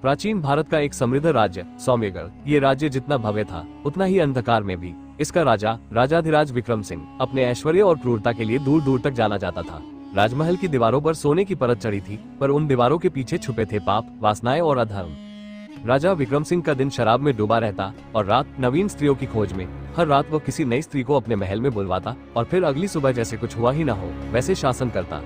प्राचीन भारत का एक समृद्ध राज्य सौम्यगढ़। ये राज्य जितना भव्य था उतना ही अंधकार में भी। इसका राजा राजाधिराज विक्रम सिंह अपने ऐश्वर्य और क्रूरता के लिए दूर दूर तक जाना जाता था। राजमहल की दीवारों पर सोने की परत चढ़ी थी, पर उन दीवारों के पीछे छुपे थे पाप, वासनाएं और अधर्म। राजा विक्रम सिंह का दिन शराब में डूबा रहता और रात नवीन स्त्रियों की खोज में। हर रात वो किसी नई स्त्री को अपने महल में बुलवाता और फिर अगली सुबह जैसे कुछ हुआ ही न हो वैसे शासन करता।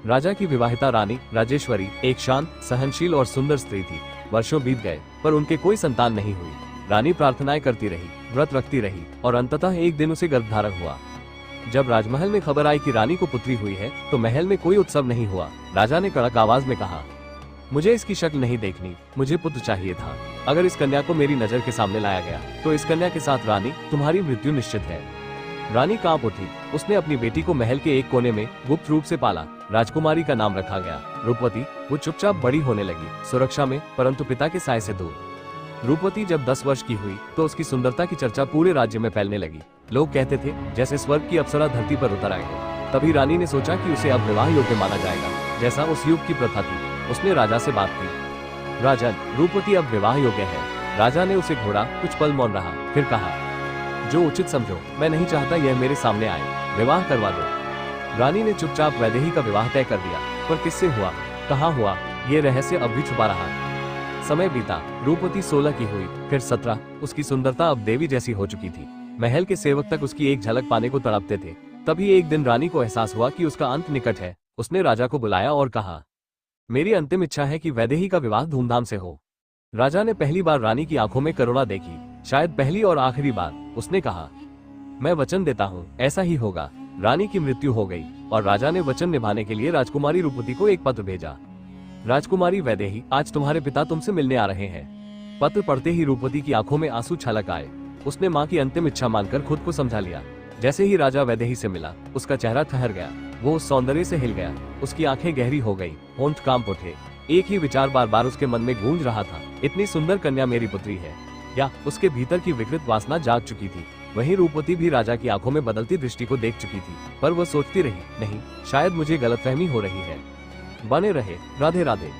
राजा की विवाहिता रानी राजेश्वरी एक शांत, सहनशील और सुंदर स्त्री थी। वर्षों बीत गए पर उनके कोई संतान नहीं हुई। रानी प्रार्थनाएं करती रही, व्रत रखती रही और अंततः एक दिन उसे गर्भधारण हुआ। जब राजमहल में खबर आई कि रानी को पुत्री हुई है तो महल में कोई उत्सव नहीं हुआ। राजा ने कड़क आवाज में कहा, मुझे इसकी शक्ल नहीं देखनी, मुझे पुत्र चाहिए था। अगर इस कन्या को मेरी नजर के सामने लाया गया तो इस कन्या के साथ रानी तुम्हारी मृत्यु निश्चित है। रानी कांप उठी। उसने अपनी बेटी को महल के एक कोने में गुप्त रूप से पाला। राजकुमारी का नाम रखा गया रूपवती। वो चुपचाप बड़ी होने लगी, सुरक्षा में, परंतु पिता के साय से दूर। रूपवती जब 10 वर्ष की हुई तो उसकी सुंदरता की चर्चा पूरे राज्य में फैलने लगी। लोग कहते थे जैसे स्वर्ग की अप्सरा धरती पर उतर आई हो। तभी रानी ने सोचा कि उसे अब विवाह योग्य माना जाएगा, जैसा उस युग की प्रथा थी। उसने राजा से बात की, राजन, रूपवती अब विवाह योग्य है। राजा ने उसे घोड़ा। कुछ पल मौन रहा, फिर कहा, जो उचित समझो, मैं नहीं चाहता यह मेरे सामने आए, विवाह करवा दो। रानी ने चुपचाप वैदेही का विवाह तय कर दिया, पर किससे हुआ, कहाँ हुआ, ये रहस्य अब भी छुपा रहा। समय बीता। रूपवती 16 की हुई, फिर 17। उसकी सुंदरता अब देवी जैसी हो चुकी थी। महल के सेवक तक उसकी एक झलक पाने को तड़पते थे। तभी एक दिन रानी को एहसास हुआ कि उसका अंत निकट है। उसने राजा को बुलाया और कहा, मेरी अंतिम इच्छा है कि वैदेही का विवाह धूमधाम से हो। राजा ने पहली बार रानी की आंखों में करुणा देखी, शायद पहली और आखिरी बार। उसने कहा, मैं वचन देता हूँ, ऐसा ही होगा। रानी की मृत्यु हो गई और राजा ने वचन निभाने के लिए राजकुमारी रूपवती को एक पत्र भेजा। राजकुमारी वैदेही, आज तुम्हारे पिता तुमसे मिलने आ रहे हैं। पत्र पढ़ते ही रूपवती की आंखों में आंसू छलक आए। उसने माँ की अंतिम इच्छा मानकर खुद को समझा लिया। जैसे ही राजा वैदेही से मिला, उसका चेहरा ठहर गया। वो उस सौंदर्य से हिल गया। उसकी आंखें गहरी हो गई, होंठ कांप उठे। एक ही विचार बार बार उसके मन में गूंज रहा था, इतनी सुंदर कन्या मेरी पुत्री है। या उसके भीतर की विकृत वासना जाग चुकी थी। वहीं रूपवती भी राजा की आंखों में बदलती दृष्टि को देख चुकी थी, पर वो सोचती रही, नहीं, शायद मुझे गलतफहमी हो रही है। बने रहे। राधे राधे।